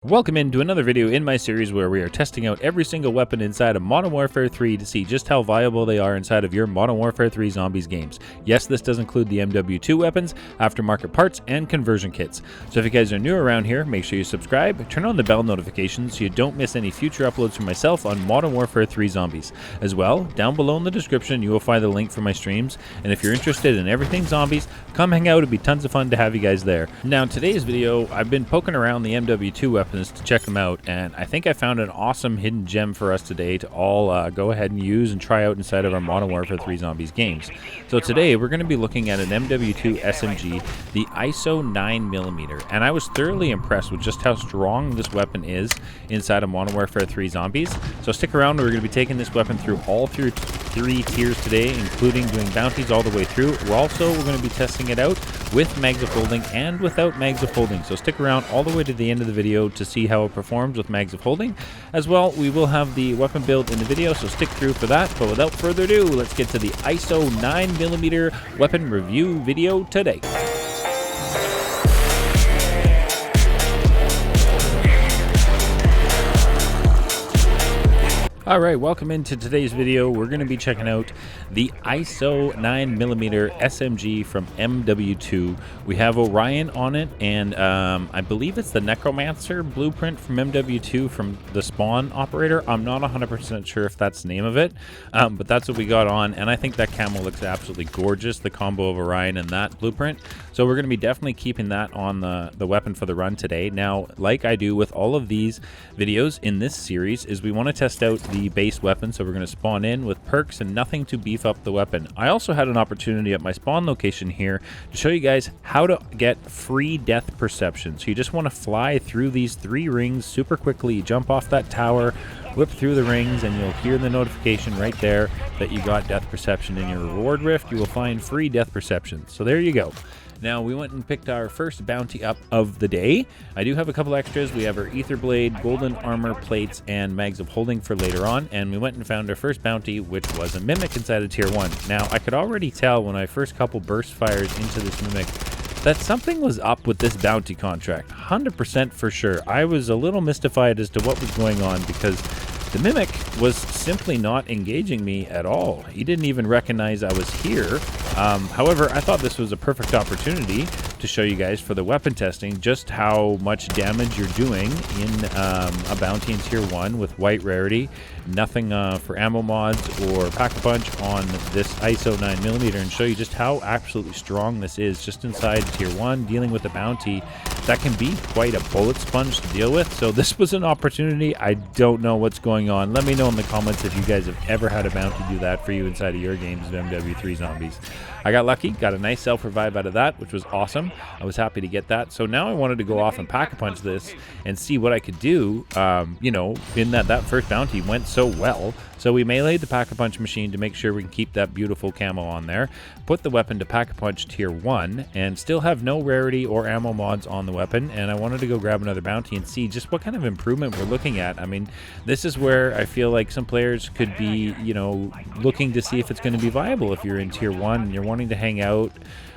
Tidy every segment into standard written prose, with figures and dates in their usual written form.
Welcome into another video in my series where we are testing out every single weapon inside of Modern Warfare 3 to see just how viable they are inside of your Modern Warfare 3 Zombies games. Yes, this does include the MW2 weapons, aftermarket parts, and conversion kits. So if you guys are new around here, make sure you subscribe, turn on the bell notifications so you don't miss any future uploads from myself on Modern Warfare 3 Zombies. As well, down below in the description you will find the link for my streams, and if you're interested in everything zombies, come hang out. It'd be tons of fun to have you guys there. Now in today's video, I've been poking around the MW2 weapons to check them out, and I think I found an awesome hidden gem for us today to all go ahead and use and try out inside of our Modern Warfare 3 Zombies games. So today we're going to be looking at an MW2 SMG, the ISO 9mm, and I was thoroughly impressed with just how strong this weapon is inside of Modern Warfare 3 Zombies. So stick around, we're going to be taking this weapon through all three tiers today, including doing bounties all the way through. We're going to be testing it out with mags of holding and without mags of holding, so stick around all the way to the end of the video to see how it performs with mags of holding. As well, we will have the weapon build in the video, so stick through for that. But without further ado, let's get to the ISO 9mm weapon review video today. Alright, welcome into today's video. We're going to be checking out the ISO 9mm SMG from MW2. We have Orion on it, and I believe it's the Necromancer blueprint from MW2 from the Spawn operator. I'm not 100% sure if that's the name of it, but that's what we got on, and I think that camo looks absolutely gorgeous, the combo of Orion and that blueprint. So we're going to be definitely keeping that on the weapon for the run today. Now, like I do with all of these videos in this series, is we want to test out the base weapon, so we're going to spawn in with perks and nothing to beef up the weapon. I also had an opportunity at my spawn location here to show you guys how to get free death perception. So you just want to fly through these 3 rings super quickly. You jump off that tower, whip through the rings, and you'll hear the notification right there that you got death perception. In your reward rift, you will find free death perception. So there you go. Now, we went and picked our first bounty up of the day. I do have a couple extras. We have our ether blade, golden armor plates, and mags of holding for later on. And we went and found our first bounty, which was a mimic inside of tier 1. Now, I could already tell when I first couple burst fires into this mimic that something was up with this bounty contract. 100% for sure. I was a little mystified as to what was going on because the mimic was simply not engaging me at all. He didn't even recognize I was here. However, I thought this was a perfect opportunity to show you guys for the weapon testing just how much damage you're doing in a bounty in tier 1 with white rarity. Nothing for ammo mods or pack-a-punch on this ISO 9mm, and show you just how absolutely strong this is just inside tier 1, dealing with a bounty that can be quite a bullet sponge to deal with. So this was an opportunity. I don't know what's going on. Let me know in the comments if you guys have ever had a bounty do that for you inside of your games of MW3 Zombies. I got lucky, got a nice self-revive out of that, which was awesome. I was happy to get that. So now I wanted to go off and pack-a-punch this and see what I could do, you know, in that first bounty went so well. So we meleeed the pack-a-punch machine to make sure we can keep that beautiful camo on there, put the weapon to pack-a-punch tier 1, and still have no rarity or ammo mods on the weapon. And I wanted to go grab another bounty and see just what kind of improvement we're looking at. I mean, this is where I feel like some players could be, you know, looking to see if it's going to be viable if you're in tier 1 and you're wanting to hang out.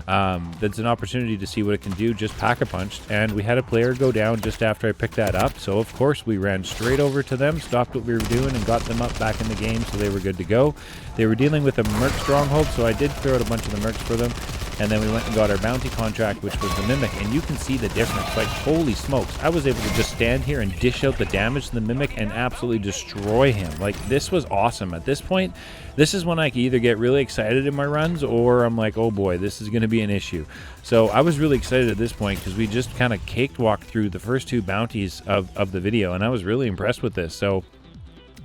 That's an opportunity to see what it can do just pack-a-punched, and we had a player go down just after I picked that up, so of course we ran straight over to them, stopped what we were doing, and got them up back in the game so they were good to go. They were dealing with a merc stronghold, so I did throw out a bunch of the mercs for them, and then we went and got our bounty contract, which was the mimic, and you can see the difference. Like, holy smokes, I was able to just stand here and dish out the damage to the mimic and absolutely destroy him. Like, this was awesome. At this point, this is when I can either get really excited in my runs, or I'm like, oh boy, this is going to be an issue. So I was really excited at this point because we just kind of cakewalked through the first 2 bounties of the video, and I was really impressed with this. So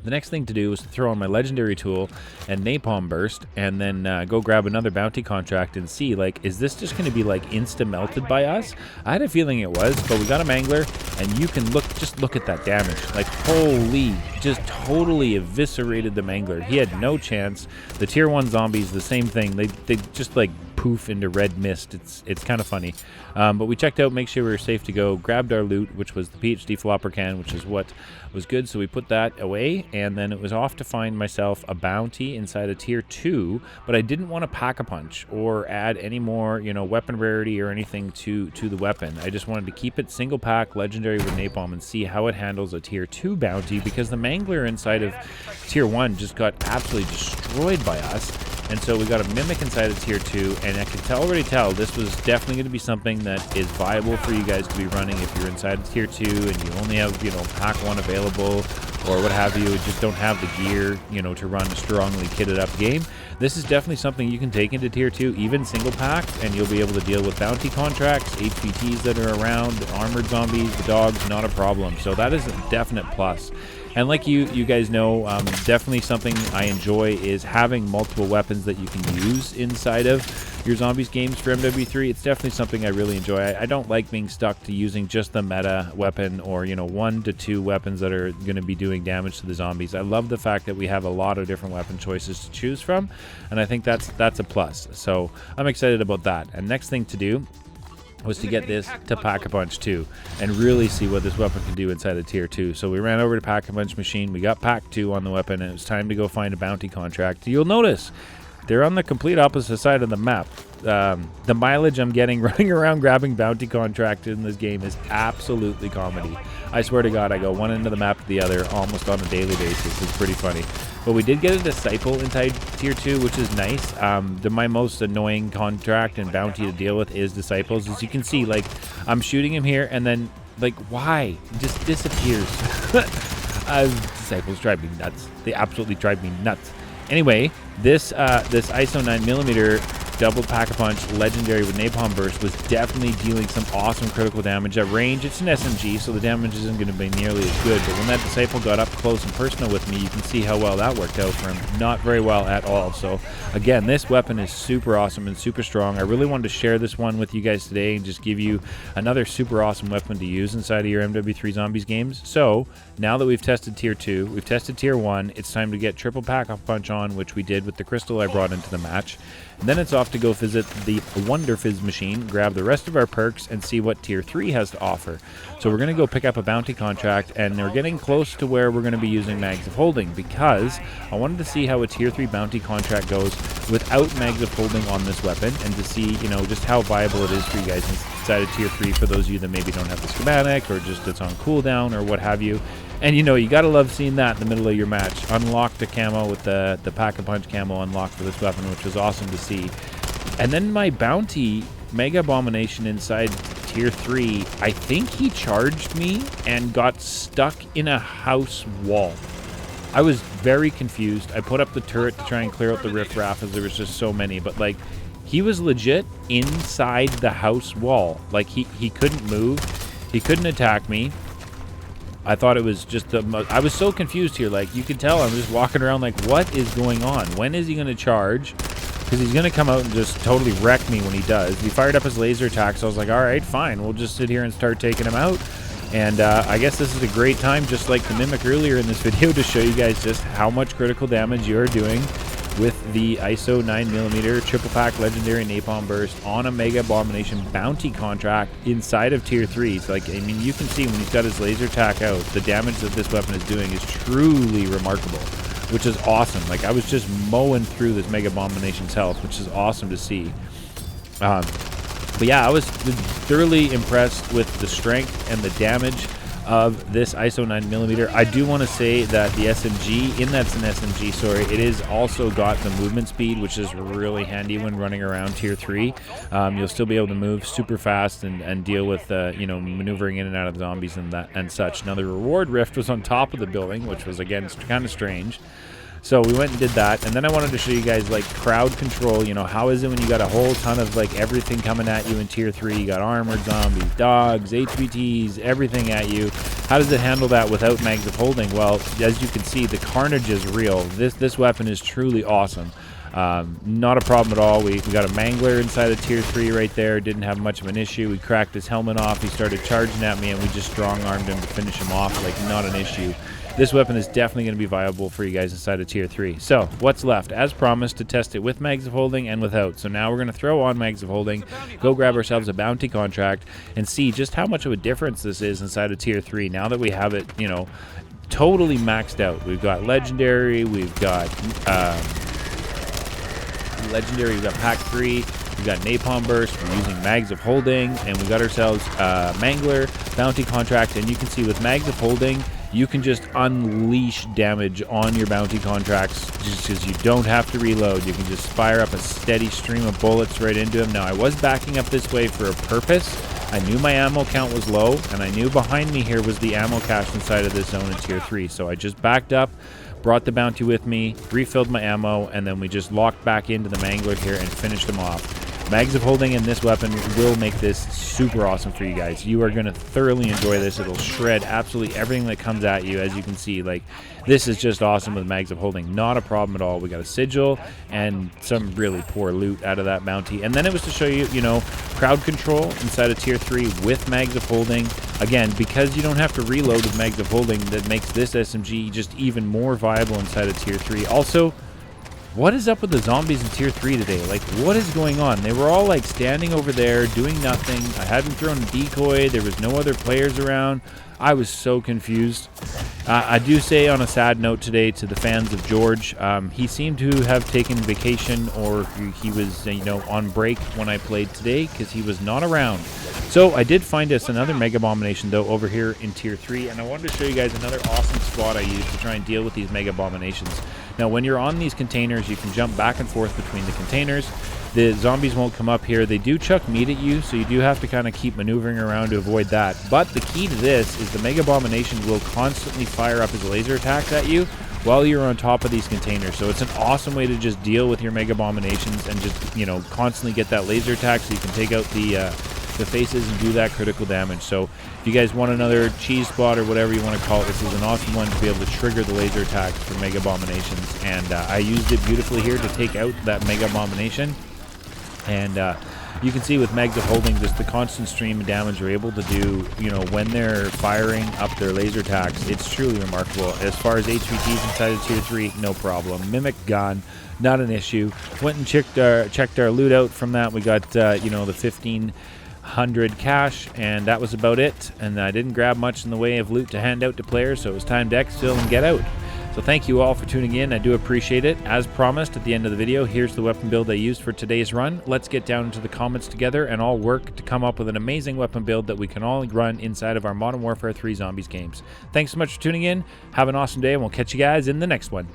the next thing to do was to throw on my legendary tool and napalm burst, and then go grab another bounty contract and see, like, is this just going to be like insta melted by us? I had a feeling it was, but we got a mangler, and you can just look at that damage. Like, holy, just totally eviscerated the mangler. He had no chance. The tier 1 zombies, the same thing. They just like poof into red mist. It's kind of funny. But we checked out, make sure we were safe to go, grabbed our loot, which was the PhD flopper can, which is what was good. So we put that away, and then it was off to find myself a bounty inside a tier 2, but I didn't want to pack a punch or add any more, you know, weapon rarity or anything to the weapon. I just wanted to keep it single pack, legendary with napalm, and see how it handles a tier 2 bounty, because the mangler inside of tier 1 just got absolutely destroyed by us. And so we got a mimic inside of tier 2, and I can already tell this was definitely going to be something that is viable for you guys to be running if you're inside of tier 2 and you only have, you know, pack 1 available or what have you, just don't have the gear, you know, to run a strongly kitted up game. This is definitely something you can take into tier 2, even single pack, and you'll be able to deal with bounty contracts, HVTs that are around, armored zombies, the dogs, not a problem. So that is a definite plus. And like you guys know, definitely something I enjoy is having multiple weapons that you can use inside of your zombies games for MW3. It's definitely something I really enjoy. I don't like being stuck to using just the meta weapon or, you know, 1 to 2 weapons that are going to be doing damage to the zombies. I love the fact that we have a lot of different weapon choices to choose from, and I think that's a plus. So I'm excited about that. And next thing to do was to get this to Pack-a-Punch 2 and really see what this weapon can do inside of tier 2. So we ran over to Pack-a-Punch machine, we got Pack 2 on the weapon, and it was time to go find a bounty contract. You'll notice they're on the complete opposite side of the map. The mileage I'm getting running around grabbing bounty contract in this game is absolutely comedy. I swear to God, I go one end of the map to the other almost on a daily basis. It's pretty funny. But we did get a disciple inside tier 2, which is nice. My most annoying contract and bounty to deal with is disciples. As you can see, like, I'm shooting him here, and then, like, why? He just disappears. Disciples drive me nuts. They absolutely drive me nuts. Anyway, this ISO 9mm double pack-a-punch legendary with napalm burst was definitely dealing some awesome critical damage at range. It's an SMG, so the damage isn't going to be nearly as good, but when that disciple got up close and personal with me, you can see how well that worked out for him. Not very well at all. So again, this weapon is super awesome and super strong. I really wanted to share this one with you guys today and just give you another super awesome weapon to use inside of your MW3 Zombies games. So now that we've tested tier 2, we've tested tier 1, it's time to get triple pack-a-punch on, which we did with the crystal I brought into the match. And then it's off to go visit the Wonder Fizz machine, grab the rest of our perks, and see what tier 3 has to offer. So we're going to go pick up a bounty contract, and we're getting close to where we're going to be using mags of holding, because I wanted to see how a tier 3 bounty contract goes without mags of holding on this weapon, and to see, you know, just how viable it is for you guys inside of tier 3 for those of you that maybe don't have the schematic or just it's on cooldown or what have you. And you know, you gotta love seeing that in the middle of your match. Unlocked a camo with the Pack-a-Punch camo unlocked for this weapon, which was awesome to see. And then my bounty, Mega Abomination inside tier 3, I think he charged me and got stuck in a house wall. I was very confused. I put up the turret to try and clear out the riffraff as there was just so many, but like, he was legit inside the house wall. Like, he couldn't move, he couldn't attack me. I thought it was just I was so confused here. Like, you could tell I'm just walking around like, what is going on? When is he going to charge? Because he's going to come out and just totally wreck me when he does. He fired up his laser attack, so I was like, all right, fine. We'll just sit here and start taking him out. And I guess this is a great time, just like the Mimic earlier in this video, to show you guys just how much critical damage you are doing with the ISO 9mm triple pack legendary napalm burst on a Mega Abomination bounty contract inside of tier 3. So, like, I mean, you can see when he's got his laser attack out, the damage that this weapon is doing is truly remarkable, which is awesome. Like, I was just mowing through this Mega Abomination's health, which is awesome to see. But yeah, I was thoroughly impressed with the strength and the damage of this ISO 9mm. I do want to say that the SMG, that's an SMG, sorry, it is also got the movement speed, which is really handy when running around tier 3. You'll still be able to move super fast and deal with, you know, maneuvering in and out of the zombies and such. Now, the reward rift was on top of the building, which was, again, kind of strange. So we went and did that, and then I wanted to show you guys, like, crowd control. You know, how is it when you got a whole ton of, like, everything coming at you in tier 3? You got armored zombies, dogs, HVTs, everything at you. How does it handle that without mags of holding? Well, as you can see, the carnage is real. This weapon is truly awesome. Not a problem at all. We got a mangler inside of tier 3 right there. Didn't have much of an issue. We cracked his helmet off. He started charging at me, and we just strong-armed him to finish him off. Like, not an issue. This weapon is definitely going to be viable for you guys inside of tier 3. So, what's left? As promised, to test it with mags of holding and without. So now we're going to throw on mags of holding, go grab ourselves a bounty contract, and see just how much of a difference this is inside of tier 3 now that we have it, you know, totally maxed out. We've got legendary, we've got pack 3, we've got napalm burst, we're using mags of holding, and we got ourselves mangler, bounty contract, and you can see with mags of holding, you can just unleash damage on your bounty contracts just because you don't have to reload. You can just fire up a steady stream of bullets right into them. Now, I was backing up this way for a purpose. I knew my ammo count was low, and I knew behind me here was the ammo cache inside of this zone in tier 3. So I just backed up, brought the bounty with me, refilled my ammo, and then we just locked back into the mangler here and finished them off. Mags of holding in this weapon will make this super awesome for you guys. You are going to thoroughly enjoy this. It'll shred absolutely everything that comes at you, as you can see. Like, this is just awesome with mags of holding. Not a problem at all. We got a sigil and some really poor loot out of that bounty. And then it was to show you, you know, crowd control inside of tier 3 with mags of holding. Again, because you don't have to reload with mags of holding, that makes this SMG just even more viable inside of tier 3. Also, what is up with the zombies in tier 3 today? Like, what is going on? They were all like standing over there doing nothing. I hadn't thrown a decoy. There was no other players around. I was so confused. I do say on a sad note today to the fans of Zhorde, he seemed to have taken vacation, or he was, you know, on break when I played today because he was not around. So I did find us another Mega Abomination though over here in tier 3, and I wanted to show you guys another awesome spot I used to try and deal with these Mega Abominations. Now, when you're on these containers, you can jump back and forth between the containers. The zombies won't come up here. They do chuck meat at you, so you do have to kind of keep maneuvering around to avoid that. But the key to this is the Mega Abomination will constantly fire up his laser attacks at you while you're on top of these containers. So it's an awesome way to just deal with your Mega Abominations and just, you know, constantly get that laser attack so you can take out the faces and do that critical damage. So if you guys want another cheese spot or whatever you want to call it, this is an awesome one to be able to trigger the laser attacks for Mega Abominations. And I used it beautifully here to take out that Mega Abomination. And you can see with mags of holding just the constant stream of damage they're able to do, you know, when they're firing up their laser attacks. It's truly remarkable. As far as HVTs inside of tier 3, no problem. Mimic gun, not an issue. Went and checked our loot out from that. We got, you know, the 1500 cash, and that was about it. And I didn't grab much in the way of loot to hand out to players, so it was time to exfil and get out. So thank you all for tuning in. I do appreciate it. As promised at the end of the video, here's the weapon build I used for today's run. Let's get down into the comments together and all work to come up with an amazing weapon build that we can all run inside of our Modern Warfare 3 Zombies games. Thanks so much for tuning in. Have an awesome day, and we'll catch you guys in the next one.